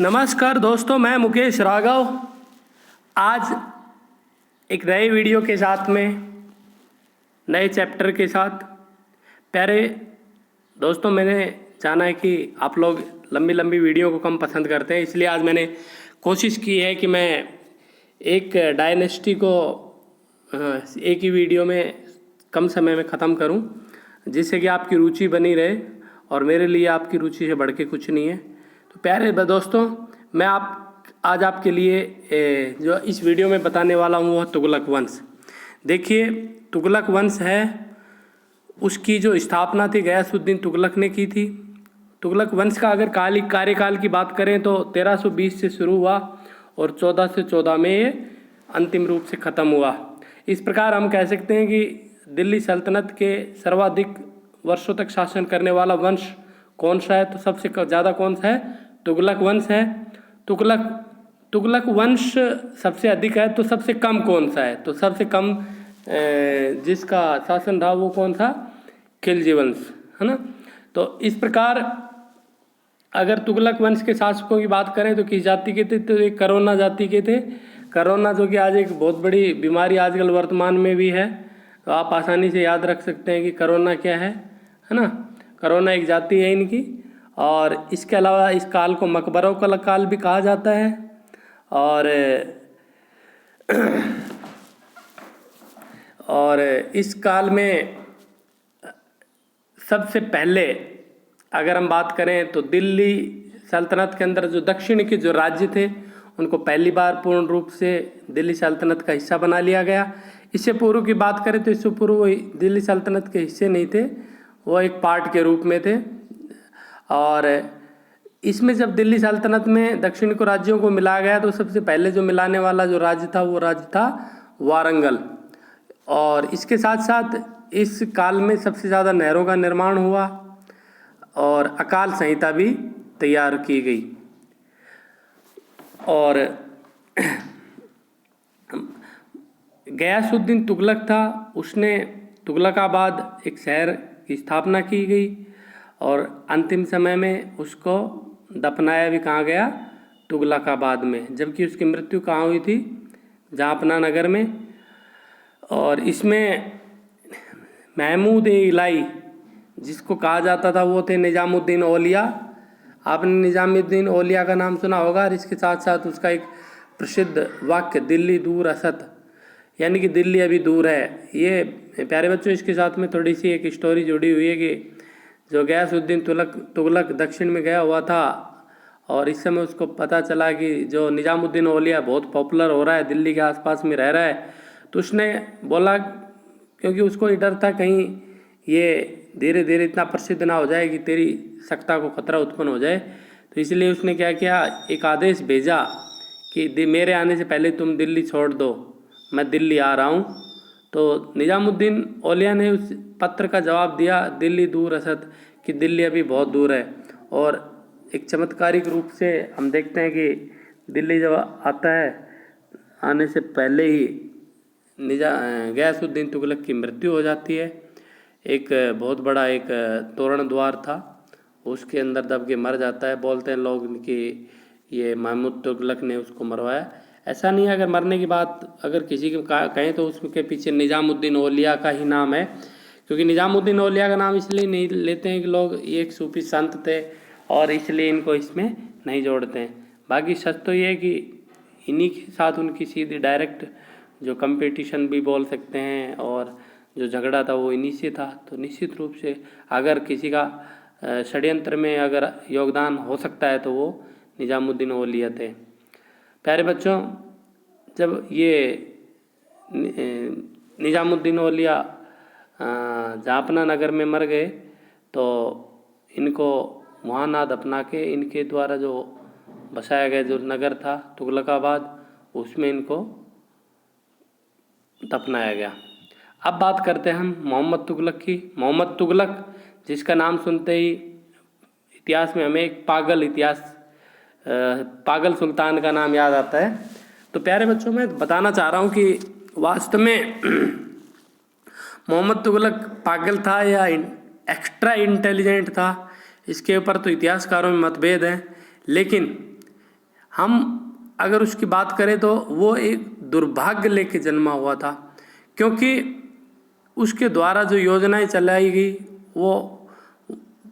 नमस्कार दोस्तों, मैं मुकेश राघव आज एक नए वीडियो के साथ में नए चैप्टर के साथ। प्यारे दोस्तों, मैंने जाना है कि आप लोग लंबी लंबी वीडियो को कम पसंद करते हैं, इसलिए आज मैंने कोशिश की है कि मैं एक डायनेस्टी को एक ही वीडियो में कम समय में ख़त्म करूं, जिससे कि आपकी रुचि बनी रहे और मेरे लिए आपकी रुचि से बढ़ के कुछ नहीं है। तो प्यारे दोस्तों, मैं आज आपके लिए जो इस वीडियो में बताने वाला हूँ वो तुगलक वंश। देखिए, तुगलक वंश है, उसकी जो स्थापना थी गयासुद्दीन तुगलक ने की थी। तुगलक वंश का अगर कार्यकाल की बात करें तो 1320 से शुरू हुआ और 1414 में ये अंतिम रूप से ख़त्म हुआ। इस प्रकार हम कह सकते हैं कि दिल्ली सल्तनत के सर्वाधिक वर्षों तक शासन करने वाला वंश कौन सा है, तो सबसे ज़्यादा कौन सा है? तुगलक वंश है। तुगलक वंश सबसे अधिक है, तो सबसे कम कौन सा है? तो सबसे कम जिसका शासन रहा वो कौन था? खिलजी वंश, है ना। तो इस प्रकार अगर तुगलक वंश के शासकों की बात करें तो किस जाति के थे? तो एक करोना जाति के थे। करोना जो कि आज एक बहुत बड़ी बीमारी आजकल वर्तमान में भी है, तो आप आसानी से याद रख सकते हैं कि करोना क्या है ना। करोना एक जाति है इनकी। और इसके अलावा इस काल को मकबरों का काल भी कहा जाता है। और इस काल में सबसे पहले अगर हम बात करें तो दिल्ली सल्तनत के अंदर जो दक्षिण के जो राज्य थे उनको पहली बार पूर्ण रूप से दिल्ली सल्तनत का हिस्सा बना लिया गया। इससे पूर्व की बात करें तो इससे पूर्व वो दिल्ली सल्तनत के हिस्से नहीं थे, वो एक पार्ट के रूप में थे। और इसमें जब दिल्ली सल्तनत में दक्षिण को राज्यों को मिलाया गया तो सबसे पहले जो मिलाने वाला जो राज्य था वो राज्य था वारंगल। और इसके साथ साथ इस काल में सबसे ज़्यादा नहरों का निर्माण हुआ और अकाल संहिता भी तैयार की गई। और गयासुद्दीन तुगलक था, उसने तुगलकाबाद एक शहर की स्थापना की गई और अंतिम समय में उसको दफनाया भी कहाँ गया? तुगलकाबाद में। जबकि उसकी मृत्यु कहाँ हुई थी? जहाँपना नगर में। और इसमें महमूद इलाही जिसको कहा जाता था वो थे निज़ामुद्दीन औलिया। आपने निज़ामुद्दीन औलिया का नाम सुना होगा। और इसके साथ साथ उसका एक प्रसिद्ध वाक्य दिल्ली दूर असत, यानी कि दिल्ली अभी दूर है। ये प्यारे बच्चों, इसके साथ में थोड़ी सी एक स्टोरी जुड़ी हुई है कि जो गयासुद्दीन तुगलक दक्षिण में गया हुआ था और इस समय उसको पता चला कि जो निज़ामुद्दीन औलिया बहुत पॉपुलर हो रहा है, दिल्ली के आसपास में रह रहा है, तो उसने बोला, क्योंकि उसको ये डर था कहीं ये धीरे धीरे इतना प्रसिद्ध ना हो जाए कि तेरी सत्ता को खतरा उत्पन्न हो जाए, तो इसलिए उसने क्या किया, एक आदेश भेजा कि मेरे आने से पहले तुम दिल्ली छोड़ दो, मैं दिल्ली आ रहा हूँ। तो निज़ामुद्दीन औलिया ने उस पत्र का जवाब दिया दिल्ली दूर असत, कि दिल्ली अभी बहुत दूर है। और एक चमत्कारिक रूप से हम देखते हैं कि दिल्ली जब आता है, आने से पहले ही गयासुद्दीन तुगलक की मृत्यु हो जाती है। एक बहुत बड़ा एक तोरण द्वार था, उसके अंदर दब के मर जाता है। बोलते हैं लोग कि ये महमूद तुगलक ने उसको मरवाया। ऐसा नहीं है। अगर मरने की बात अगर किसी के कहें तो उसके पीछे निज़ामुद्दीन औलिया का ही नाम है, क्योंकि निज़ामुद्दीन औलिया का नाम इसलिए नहीं लेते हैं कि लोग ये एक सूफी संत थे और इसलिए इनको इसमें नहीं जोड़ते हैं। बाकी सच तो ये है कि इन्हीं के साथ उनकी सीधी डायरेक्ट जो कंपटीशन भी बोल सकते हैं और जो झगड़ा था वो इन्हीं से था। तो निश्चित रूप से अगर किसी का षड्यंत्र में अगर योगदान हो सकता है तो वो निज़ामुद्दीन औलिया थे। प्यारे बच्चों, जब ये निज़ामुद्दीन औलिया जहाँपना नगर में मर गए तो इनको वहाँ ना दफना के इनके द्वारा जो बसाया गया जो नगर था तुगलकाबाद, उसमें इनको दफनाया गया। अब बात करते हैं हम मोहम्मद तुगलक की। मोहम्मद तुगलक, जिसका नाम सुनते ही इतिहास में हमें एक पागल सुल्तान का नाम याद आता है। तो प्यारे बच्चों, मैं बताना चाह रहा हूँ कि वास्तव में मोहम्मद तुगलक पागल था या एक्स्ट्रा इंटेलिजेंट था, इसके ऊपर तो इतिहासकारों में मतभेद हैं। लेकिन हम अगर उसकी बात करें तो वो एक दुर्भाग्य लेके जन्मा हुआ था, क्योंकि उसके द्वारा जो योजनाएं चलाई गई वो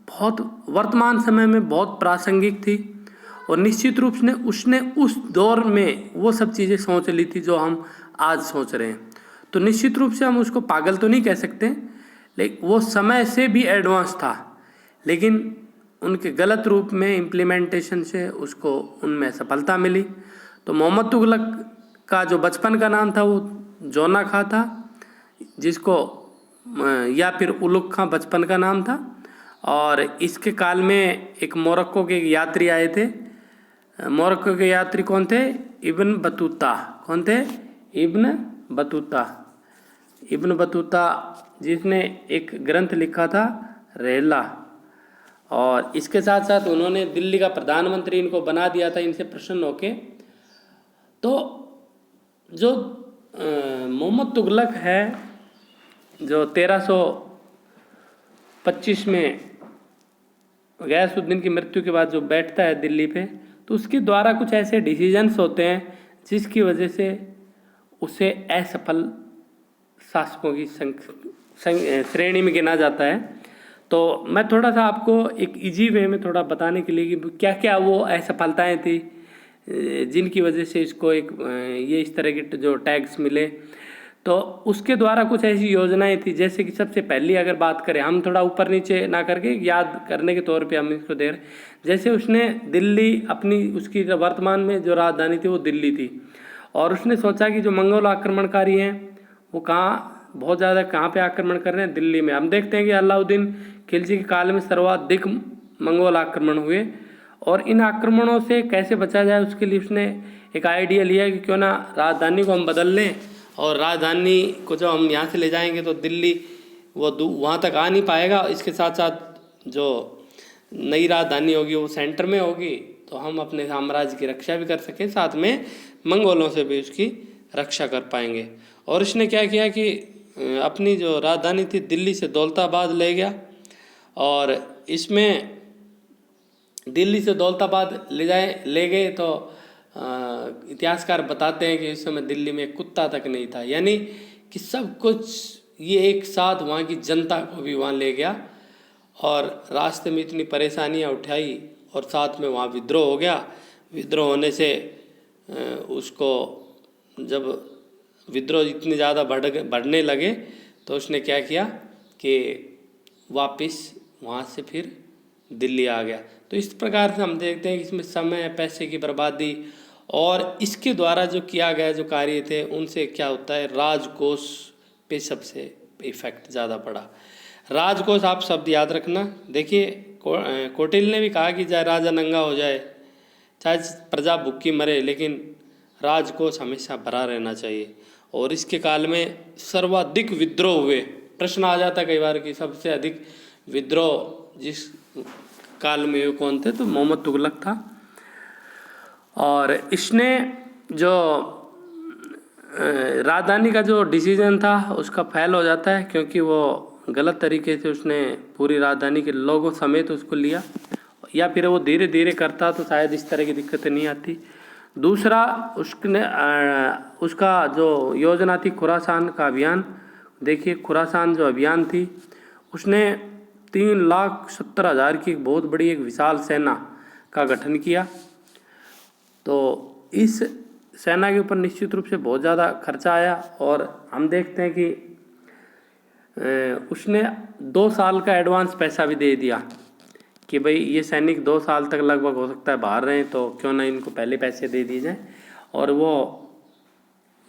बहुत वर्तमान समय में बहुत प्रासंगिक थी, और निश्चित रूप से उसने उस दौर में वो सब चीज़ें सोच ली थी जो हम आज सोच रहे हैं। तो निश्चित रूप से हम उसको पागल तो नहीं कह सकते, लेकिन वो समय से भी एडवांस था, लेकिन उनके गलत रूप में इम्प्लीमेंटेशन से उसको उनमें सफलता मिली। तो मोहम्मद तुगलक का जो बचपन का नाम था वो जोना खां था, जिसको या फिर उलुग खां बचपन का नाम था। और इसके काल में एक मोरक्को के यात्री आए थे। मोरक्को के यात्री कौन थे? Ibn Battuta. कौन थे? Ibn Battuta. इब्न बतूता जिसने एक ग्रंथ लिखा था रहला, और इसके साथ साथ उन्होंने दिल्ली का प्रधानमंत्री इनको बना दिया था इनसे प्रसन्न होके। तो जो मोहम्मद तुगलक है, जो 1325 में गयासुद्दीन की मृत्यु के बाद जो बैठता है दिल्ली पे, तो उसके द्वारा कुछ ऐसे डिसीजंस होते हैं जिसकी वजह से उसे असफल शासकों की श्रेणी में गिना जाता है। तो मैं थोड़ा सा आपको एक इजी वे में थोड़ा बताने के लिए कि क्या क्या वो असफलताएं थी जिनकी वजह से इसको एक ये इस तरह के जो टैग्स मिले। तो उसके द्वारा कुछ ऐसी योजनाएं थी, जैसे कि सबसे पहली अगर बात करें, हम थोड़ा ऊपर नीचे ना करके याद करने के तौर पे हम इसको दे रहे। जैसे उसने दिल्ली अपनी उसकी वर्तमान में जो राजधानी थी वो दिल्ली थी, और उसने सोचा कि जो मंगोल आक्रमणकारी हैं वो बहुत ज़्यादा कहाँ पे आक्रमण कर रहे हैं? दिल्ली में। हम देखते हैं कि अलाउद्दीन खिलजी के काल में सर्वाधिक मंगोल आक्रमण हुए, और इन आक्रमणों से कैसे बचा जाए उसके लिए उसने एक आइडिया लिया कि क्यों ना राजधानी को हम बदल लें, और राजधानी को जब हम यहाँ से ले जाएंगे तो दिल्ली वो वहाँ तक आ नहीं पाएगा। इसके साथ साथ जो नई राजधानी होगी वो सेंटर में होगी, तो हम अपने साम्राज्य की रक्षा भी कर सकें, साथ में मंगोलों से भी उसकी रक्षा कर पाएंगे। और इसने क्या किया कि अपनी जो राजधानी थी दिल्ली से दौलताबाद ले गया, और इसमें दिल्ली से दौलताबाद ले गए तो इतिहासकार बताते हैं कि इस समय दिल्ली में कुत्ता तक नहीं था, यानी कि सब कुछ ये एक साथ वहाँ की जनता को भी वहाँ ले गया, और रास्ते में इतनी परेशानियाँ उठाई, और साथ में वहाँ विद्रोह हो गया। विद्रोह होने से उसको जब विद्रोह इतने ज़्यादा बढ़ने लगे तो उसने क्या किया कि वापस वहाँ से फिर दिल्ली आ गया। तो इस प्रकार से हम देखते हैं कि इसमें समय, पैसे की बर्बादी, और इसके द्वारा जो किया गया जो कार्य थे उनसे क्या होता है, राजकोष पे सबसे इफेक्ट ज़्यादा पड़ा। राजकोष आप शब्द याद रखना। देखिए कौटिल्य ने भी कहा कि चाहे राजा नंगा हो जाए, चाहे प्रजा भूखी मरे, लेकिन राजकोष हमेशा भरा रहना चाहिए। और इसके काल में सर्वाधिक विद्रोह हुए। प्रश्न आ जाता कई बार कि सबसे अधिक विद्रोह जिस काल में कौन थे, तो मोहम्मद तुगलक था। और इसने जो राजधानी का जो डिसीजन था उसका फेल हो जाता है, क्योंकि वो गलत तरीके से उसने पूरी राजधानी के लोगों समेत उसको लिया, या फिर वो धीरे धीरे करता तो शायद इस तरह की दिक्कतें नहीं आती। दूसरा उसका जो योजना थी खुरासान का अभियान। देखिए खुरासान जो अभियान थी उसने 3,70,000 की बहुत बड़ी एक विशाल सेना का गठन किया। तो इस सेना के ऊपर निश्चित रूप से बहुत ज़्यादा खर्चा आया, और हम देखते हैं कि उसने 2 साल का एडवांस पैसा भी दे दिया कि भाई ये सैनिक 2 साल तक लगभग हो सकता है बाहर रहें, तो क्यों ना इनको पहले पैसे दे दिए जाएँ। और वो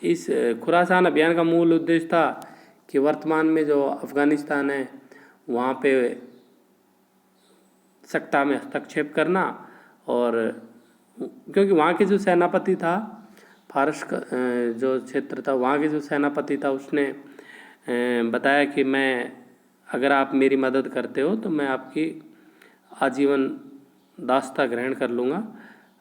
इस खुरासान अभियान का मूल उद्देश्य था कि वर्तमान में जो अफ़गानिस्तान है वहाँ पे सत्ता में हस्तक्षेप करना, और क्योंकि वहाँ के जो सेनापति था, फारस का जो क्षेत्र था, वहाँ के जो सेनापति था उसने बताया कि मैं अगर आप मेरी मदद करते हो तो मैं आपकी आजीवन दासता ग्रहण कर लूँगा,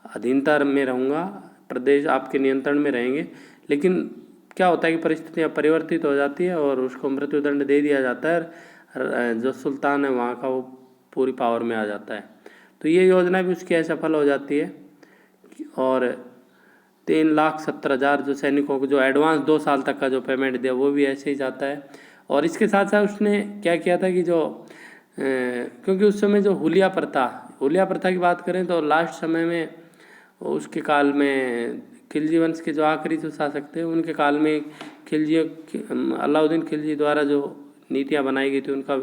अधीनता में रहूँगा, प्रदेश आपके नियंत्रण में रहेंगे। लेकिन क्या होता है कि परिस्थितियाँ परिवर्तित हो जाती है और उसको मृत्युदंड दे दिया जाता है। जो सुल्तान है वहाँ का वो पूरी पावर में आ जाता है। तो ये योजना भी उसकी असफल हो जाती है, और 3,70,000 जो सैनिकों को जो एडवांस 2 साल तक का जो पेमेंट दिया वो भी ऐसे ही जाता है। और इसके साथ साथ उसने क्या किया था कि जो क्योंकि उस समय जो हुलिया प्रथा की बात करें तो लास्ट समय में उसके काल में खिलजी वंश के जो आखिरी जो शासक थे उनके काल में अलाउद्दीन खिलजी द्वारा जो नीतियाँ बनाई गई थी उनका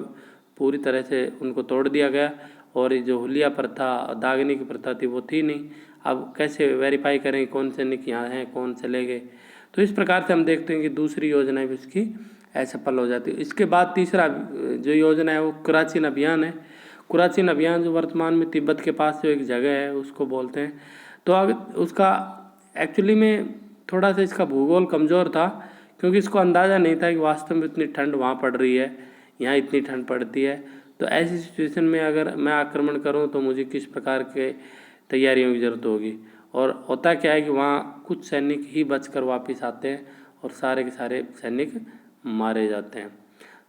पूरी तरह से उनको तोड़ दिया गया। और ये जो हुलिया प्रथा दागने की प्रथा थी वो थी नहीं। अब कैसे वेरीफाई करें कौन सैनिक यहाँ हैं कौन चले गए। तो इस प्रकार से हम देखते हैं कि दूसरी योजना भी उसकी असफल हो जाती है। इसके बाद तीसरा जो योजना है वो कुराचिन अभियान है। कुराचिन अभियान जो वर्तमान में तिब्बत के पास जो एक जगह है उसको बोलते हैं। तो अगर उसका एक्चुअली में थोड़ा सा इसका भूगोल कमज़ोर था क्योंकि इसको अंदाज़ा नहीं था कि वास्तव में इतनी ठंड वहाँ पड़ रही है, यहाँ इतनी ठंड पड़ती है। तो ऐसी सिचुएशन में अगर मैं आक्रमण करूँ तो मुझे किस प्रकार के तैयारियों की ज़रूरत होगी। और होता क्या है कि वहाँ कुछ सैनिक ही बचकर वापस आते हैं और सारे के सारे सैनिक मारे जाते हैं।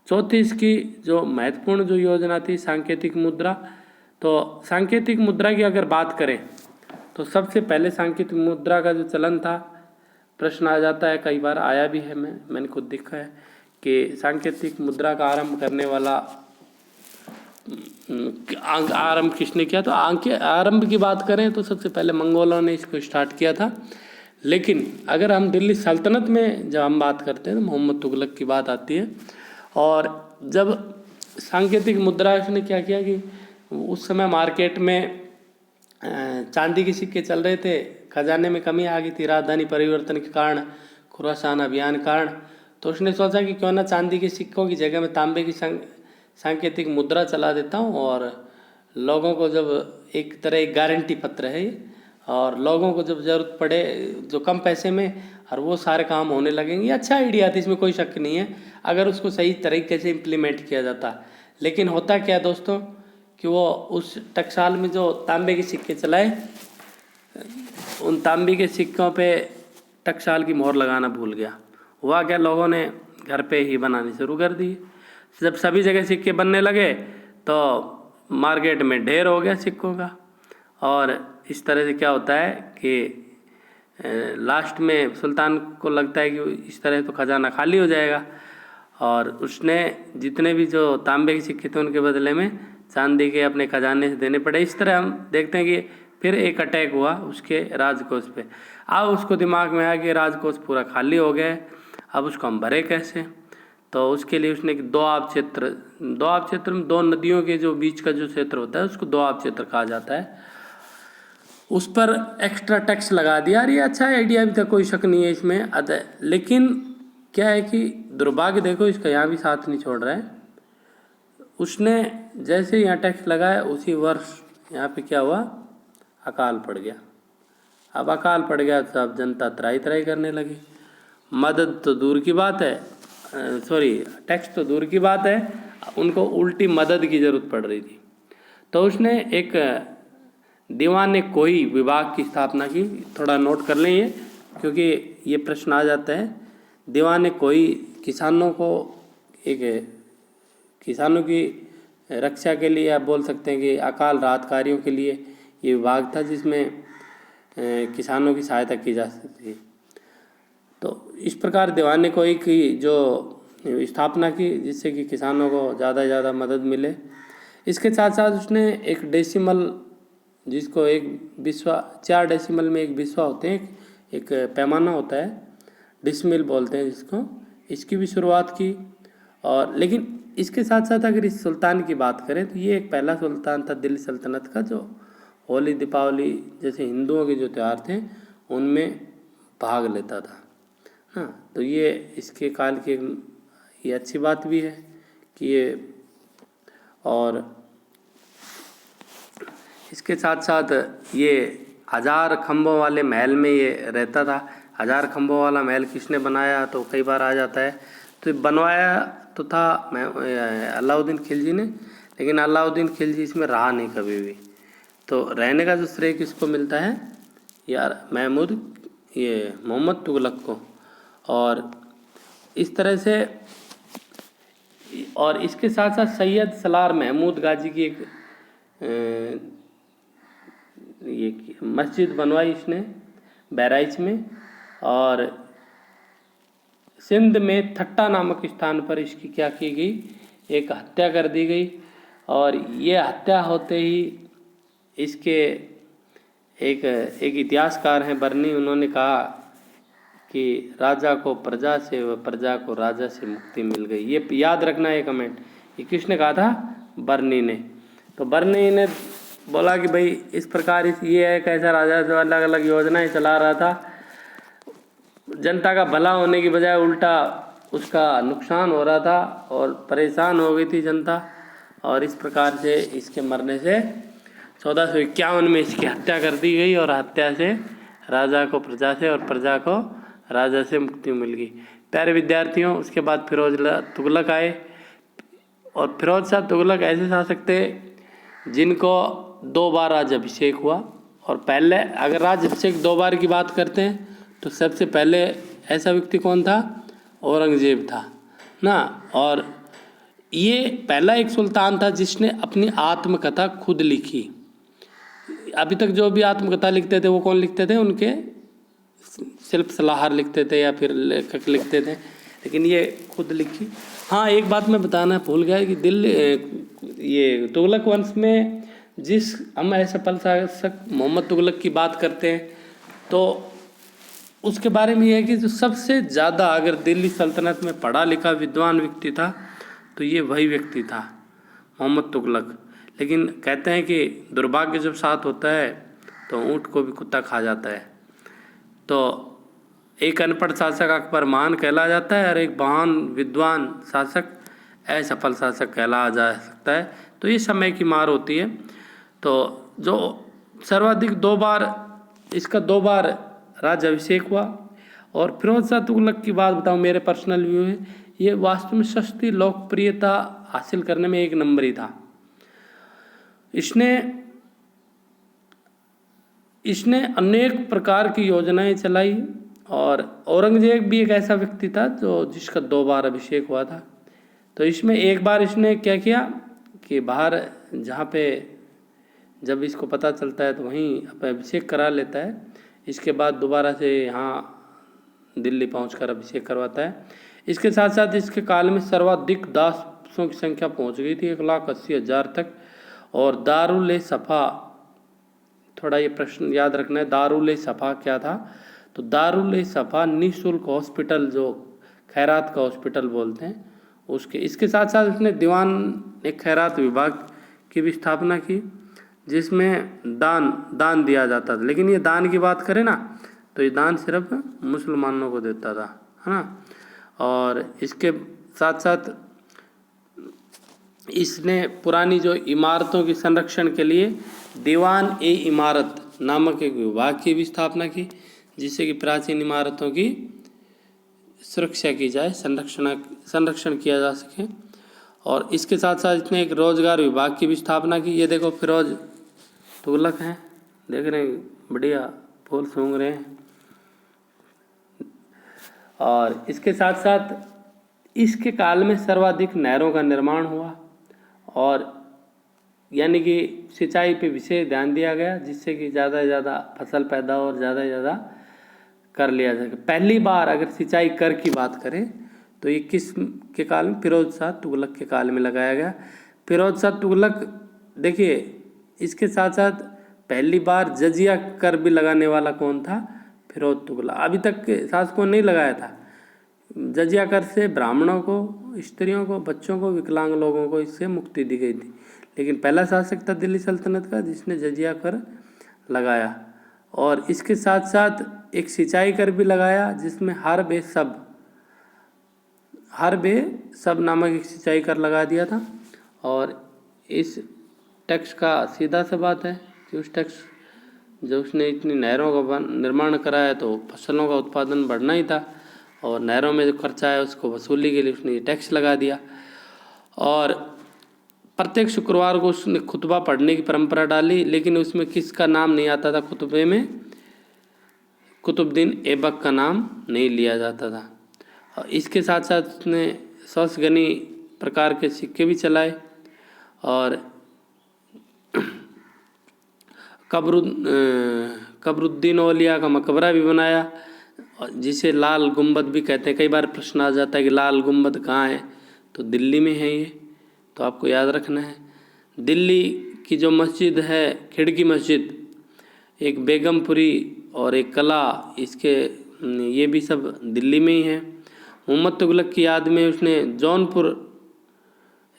चौथी इसकी जो महत्वपूर्ण जो योजना थी सांकेतिक मुद्रा। तो सांकेतिक मुद्रा की अगर बात करें तो सबसे पहले सांकेतिक मुद्रा का जो चलन था, प्रश्न आ जाता है, कई बार आया भी है, मैंने खुद देखा है कि सांकेतिक मुद्रा का आरंभ करने वाला आरंभ किसने किया। तो आरंभ की बात करें तो सबसे पहले मंगोलों ने इसको स्टार्ट किया था। लेकिन अगर हम दिल्ली सल्तनत में जब हम बात करते हैं तो मोहम्मद तुगलक की बात आती है। और जब सांकेतिक मुद्रा उसने क्या किया कि उस समय मार्केट में चांदी के सिक्के चल रहे थे, खजाने में कमी आ गई थी राजधानी परिवर्तन के कारण, खुरासान अभियान के कारण। तो उसने सोचा कि क्यों ना चांदी के सिक्कों की जगह में तांबे की सांकेतिक मुद्रा चला देता हूँ और लोगों को जब एक तरह एक गारंटी पत्र है और लोगों को जब ज़रूरत पड़े जो कम पैसे में और वो सारे काम होने लगेंगे। अच्छा आइडिया था, इसमें कोई शक नहीं है अगर उसको सही तरीके से इम्प्लीमेंट किया जाता। लेकिन होता क्या दोस्तों कि वो उस टकसाल में जो तांबे के सिक्के चलाए, उन तांबे के सिक्कों पे टकसाल की मोहर लगाना भूल गया। हुआ क्या, लोगों ने घर पे ही बनानी शुरू कर दी। जब सभी जगह सिक्के बनने लगे तो मार्केट में ढेर हो गया सिक्कों का। और इस तरह से क्या होता है कि लास्ट में सुल्तान को लगता है कि इस तरह तो खजाना खाली हो जाएगा और उसने जितने भी जो तांबे के सिक्के थे उनके बदले में चांदी के अपने खजाने से देने पड़े। इस तरह हम देखते हैं कि फिर एक अटैक हुआ उसके राजकोष पे। अब उसको दिमाग में आया कि राजकोष पूरा खाली हो गया है, अब उसको हम भरे कैसे। तो उसके लिए उसने दोआब क्षेत्र में दो नदियों के जो बीच का जो क्षेत्र होता है उसको दोआब क्षेत्र कहा जाता है, उस पर एक्स्ट्रा टैक्स लगा दिया। यार ये अच्छा आइडिया भी था, कोई शक नहीं है इसमें। लेकिन क्या है कि दुर्भाग्य देखो इसका यहाँ भी साथ नहीं छोड़ रहा है। उसने जैसे यहाँ टैक्स लगाया उसी वर्ष यहाँ पे क्या हुआ, अकाल पड़ गया। अब अकाल पड़ गया तो अब जनता त्राही त्राही करने लगी। मदद तो दूर की बात है, टैक्स तो दूर की बात है, उनको उल्टी मदद की ज़रूरत पड़ रही थी। तो उसने एक दीवान कोई विभाग की स्थापना की। थोड़ा नोट कर लें ये, क्योंकि ये प्रश्न आ जाता है। दीवान कोई किसानों की रक्षा के लिए, आप बोल सकते हैं कि अकाल राहत कार्यों के लिए ये विभाग था जिसमें किसानों की सहायता की जा सकती थी। तो इस प्रकार दीवान कोई की जो स्थापना की जिससे कि किसानों को ज़्यादा से ज़्यादा मदद मिले। इसके साथ साथ उसने एक डेसिमल, जिसको एक बिस्वा, 4 डेसिमल में एक बिस्वा होते हैं, एक पैमाना होता है, डिसमिल बोलते हैं जिसको, इसकी भी शुरुआत की। और लेकिन इसके साथ साथ अगर इस सुल्तान की बात करें तो ये एक पहला सुल्तान था दिल्ली सल्तनत का जो होली दीपावली जैसे हिंदुओं के जो त्यौहार थे उनमें भाग लेता था। हाँ, तो ये इसके काल की ये अच्छी बात भी है कि ये, और इसके साथ साथ ये 1000 खम्भों वाले महल में ये रहता था। 1000 खम्भों वाला महल किसने बनाया तो कई बार आ जाता है। तो बनवाया तो था अलाउद्दीन खिलजी ने, लेकिन अलाउद्दीन खिलजी इसमें रहा नहीं कभी भी। तो रहने का जो श्रेय किसको मिलता है यार, मोहम्मद तुगलक को। और इस तरह से, और इसके साथ साथ सैयद सलार महमूद गाजी की एक ये मस्जिद बनवाई इसने बहराइच में, और सिंध में थट्टा नामक स्थान पर इसकी क्या की गई, एक हत्या कर दी गई। और ये हत्या होते ही इसके एक इतिहासकार हैं बर्नी, उन्होंने कहा कि राजा को प्रजा से व प्रजा को राजा से मुक्ति मिल गई। ये याद रखना है कमेंट, ये किसने कहा था, बर्नी ने। तो बर्नी ने बोला कि भाई इस प्रकार ये है कैसा राजा जो अलग अलग योजनाएं चला रहा था, जनता का भला होने की बजाय उल्टा उसका नुकसान हो रहा था और परेशान हो गई थी जनता। और इस प्रकार से इसके मरने से 1451 में इसकी हत्या कर दी गई, और हत्या से राजा को प्रजा से और प्रजा को राजा से मुक्ति मिल गई। प्यारे विद्यार्थियों, उसके बाद फिरोज तुगलक आए, और फिरोज शाह तुगलक ऐसे शासक थे जिनको 2 बार राज्याभिषेक हुआ। और पहले अगर राज्याभिषेक 2 बार की बात करते हैं तो सबसे पहले ऐसा व्यक्ति कौन था, औरंगजेब था ना। और ये पहला एक सुल्तान था जिसने अपनी आत्मकथा खुद लिखी। अभी तक जो भी आत्मकथा लिखते थे वो कौन लिखते थे, उनके शिल्प सलाहकार लिखते थे या फिर लेखक लिखते थे, लेकिन ये खुद लिखी। हाँ, एक बात मैं बताना भूल गया कि ये तुगलक वंश में जिस हम सफल शासक मोहम्मद तुगलक की बात करते हैं तो उसके बारे में यह है कि जो सबसे ज़्यादा अगर दिल्ली सल्तनत में पढ़ा लिखा विद्वान व्यक्ति था तो ये वही व्यक्ति था, मोहम्मद तुगलक। लेकिन कहते हैं कि दुर्भाग्य जब साथ होता है तो ऊँट को भी कुत्ता खा जाता है। तो एक अनपढ़ शासक अकबर महान कहला जाता है और एक महान विद्वान शासक असफल शासक कहला जा सकता है। तो ये समय की मार होती है। तो जो सर्वाधिक 2 बार इसका 2 बार राज्याभिषेक हुआ। और फिरोज शाह तुगलक की बात बताऊं, मेरे पर्सनल व्यू है, ये वास्तव में सस्ती लोकप्रियता हासिल करने में 1 नंबर ही था। इसने अनेक प्रकार की योजनाएं चलाई। और औरंगजेब भी एक ऐसा व्यक्ति था जिसका 2 बार अभिषेक हुआ था। तो इसमें एक बार इसने क्या किया कि बाहर जहाँ पे जब इसको पता चलता है तो वहीं अभिषेक करा लेता है। इसके बाद दोबारा से यहाँ दिल्ली पहुंचकर अभिषेक करवाता है। इसके साथ साथ इसके काल में सर्वाधिक दासों की संख्या पहुंच गई थी 1,80,000 तक। और दारुल सफ़ा, थोड़ा ये प्रश्न याद रखना है, दारुल सफ़ा क्या था, तो दारुल सफ़ा निःशुल्क हॉस्पिटल जो खैरात का हॉस्पिटल बोलते हैं उसके। इसके साथ साथ इसने दीवान एक खैरात विभाग की भी स्थापना की जिसमें दान दिया जाता था। लेकिन ये दान की बात करें ना तो ये दान सिर्फ मुसलमानों को देता था, है ना। और इसके साथ साथ इसने पुरानी जो इमारतों के संरक्षण के लिए दीवान ए इमारत नामक एक विभाग की भी स्थापना की, जिससे कि प्राचीन इमारतों की सुरक्षा की जाए, संरक्षण किया जा सके। और इसके साथ साथ इसने एक रोजगार विभाग की भी स्थापना की। ये देखो फिरोज तुगलक हैं, देख रहे हैं, बढ़िया फूल सूंघ रहे हैं। और इसके साथ साथ इसके काल में सर्वाधिक नहरों का निर्माण हुआ और यानी कि सिंचाई पे विशेष ध्यान दिया गया, जिससे कि ज़्यादा से ज़्यादा फसल पैदा और ज़्यादा से ज़्यादा कर लिया जाए। पहली बार अगर सिंचाई कर की बात करें तो ये किस के काल में, फिरोज शाह तुगलक के काल में लगाया गया। फिरोज शाह तुगलक, देखिए इसके साथ साथ पहली बार जजिया कर भी लगाने वाला कौन था, फिरोज तुगलक। अभी तक के शासकों ने नहीं लगाया था। जजिया कर से ब्राह्मणों को, स्त्रियों को, बच्चों को, विकलांग लोगों को इससे मुक्ति दी गई थी। लेकिन पहला शासक था दिल्ली सल्तनत का जिसने जजिया कर लगाया। और इसके साथ साथ एक सिंचाई कर भी लगाया जिसमें हर बे सब नामक एक सिंचाई कर लगा दिया था। और इस टैक्स का सीधा सा बात है कि उस टैक्स जो उसने इतनी नहरों का निर्माण कराया तो फसलों का उत्पादन बढ़ना ही था, और नहरों में जो खर्चा है उसको वसूली के लिए उसने टैक्स लगा दिया। और प्रत्येक शुक्रवार को उसने खुतबा पढ़ने की परंपरा डाली, लेकिन उसमें किसका नाम नहीं आता था खुतबे में, कुतुबुद्दीन ऐबक का नाम नहीं लिया जाता था। और इसके साथ साथ उसने सौसगनी प्रकार के सिक्के भी चलाए। और कबरुद्दीन औलिया का मकबरा भी बनाया, जिसे लाल गुंबद भी कहते हैं। कई बार प्रश्न आ जाता है कि लाल गुंबद कहाँ है, तो दिल्ली में है ये, तो आपको याद रखना है। दिल्ली की जो मस्जिद है खिड़की मस्जिद, एक बेगमपुरी और एक कला, इसके ये भी सब दिल्ली में ही है। मोहम्मद तुगलक की याद में उसने जौनपुर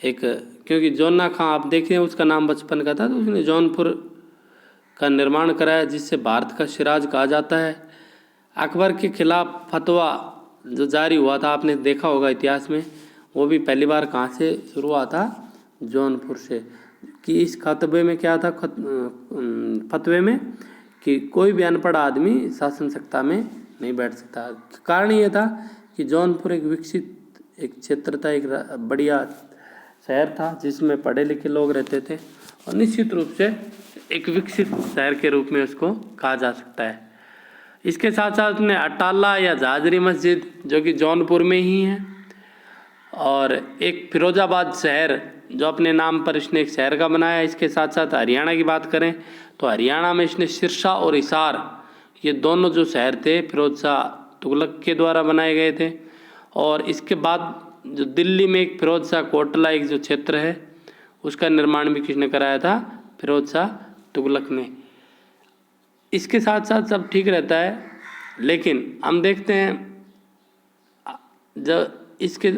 एक, क्योंकि जौना खां आप देखें उसका नाम बचपन का था, तो उसने जौनपुर का निर्माण कराया, जिससे भारत का सिराज कहा जाता है। अकबर के खिलाफ फतवा जो जारी हुआ था, आपने देखा होगा इतिहास में, वो भी पहली बार कहाँ से शुरू हुआ था, जौनपुर से। कि इस खतबे में क्या था, फतवे में, कि कोई भी अनपढ़ आदमी शासन सत्ता में नहीं बैठ सकता। कारण ये था कि जौनपुर एक विकसित एक क्षेत्र था, एक बढ़िया शहर था जिसमें पढ़े लिखे लोग रहते थे, और निश्चित रूप से एक विकसित शहर के रूप में उसको कहा जा सकता है। इसके साथ साथ उसने अटाला या जाजरी मस्जिद, जो कि जौनपुर में ही है, और एक फिरोजाबाद शहर जो अपने नाम पर इसने एक शहर का बनाया। इसके साथ साथ हरियाणा की बात करें तो हरियाणा में इसने सिरसा और हिसार, ये दोनों जो शहर थे फिरोज शाह तुगलक के द्वारा बनाए गए थे। और इसके बाद जो दिल्ली में एक फिरोज शाह कोटला एक जो क्षेत्र है, उसका निर्माण भी किसने कराया था, फिरोज शाह तुगलक ने। इसके साथ साथ सब ठीक रहता है, लेकिन हम देखते हैं जब इसके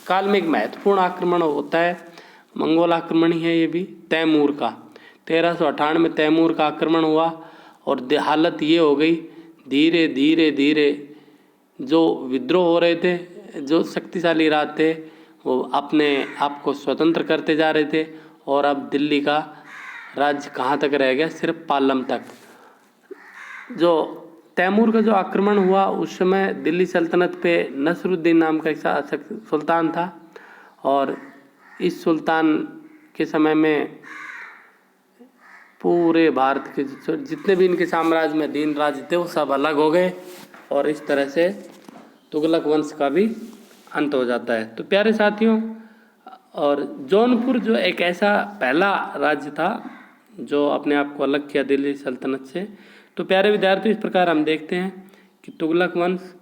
काल में एक महत्वपूर्ण आक्रमण होता है, मंगोल आक्रमण ही है ये भी, तैमूर का। 1398 में तैमूर का आक्रमण हुआ, और हालत ये हो गई, धीरे धीरे धीरे जो विद्रोह हो रहे थे, जो शक्तिशाली राज थे, वो अपने आप को स्वतंत्र करते जा रहे थे, और अब दिल्ली का राज्य कहाँ तक रह गया, सिर्फ पालम तक। जो तैमूर का जो आक्रमण हुआ, उस समय दिल्ली सल्तनत पे नसरुद्दीन नाम का एक सुल्तान था, और इस सुल्तान के समय में पूरे भारत के जितने भी इनके साम्राज्य में अधीन राज्य थे वो सब अलग हो गए, और इस तरह से तुगलक वंश का भी अंत हो जाता है। तो प्यारे साथियों, और जौनपुर जो एक ऐसा पहला राज्य था जो अपने आप को अलग किया दिल्ली सल्तनत से। तो प्यारे विद्यार्थियों, इस प्रकार हम देखते हैं कि तुगलक वंश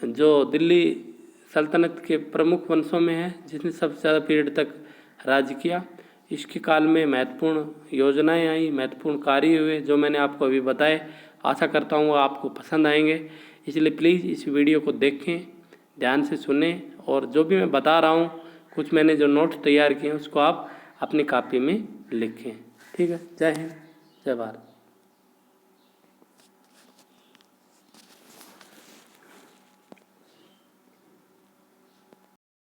जो दिल्ली सल्तनत के प्रमुख वंशों में है, जिसने सबसे ज़्यादा पीरियड तक राज्य किया। इसके काल में महत्वपूर्ण योजनाएं आई, महत्वपूर्ण कार्य हुए, जो मैंने आपको अभी बताए। आशा करता हूँ वो आपको पसंद आएंगे, इसलिए प्लीज़ इस वीडियो को देखें, ध्यान से सुनें, और जो भी मैं बता रहा हूँ, कुछ मैंने जो नोट्स तैयार किए हैं उसको आप अपनी कॉपी में लिखें। ठीक है, जय हिंद, जय भारत।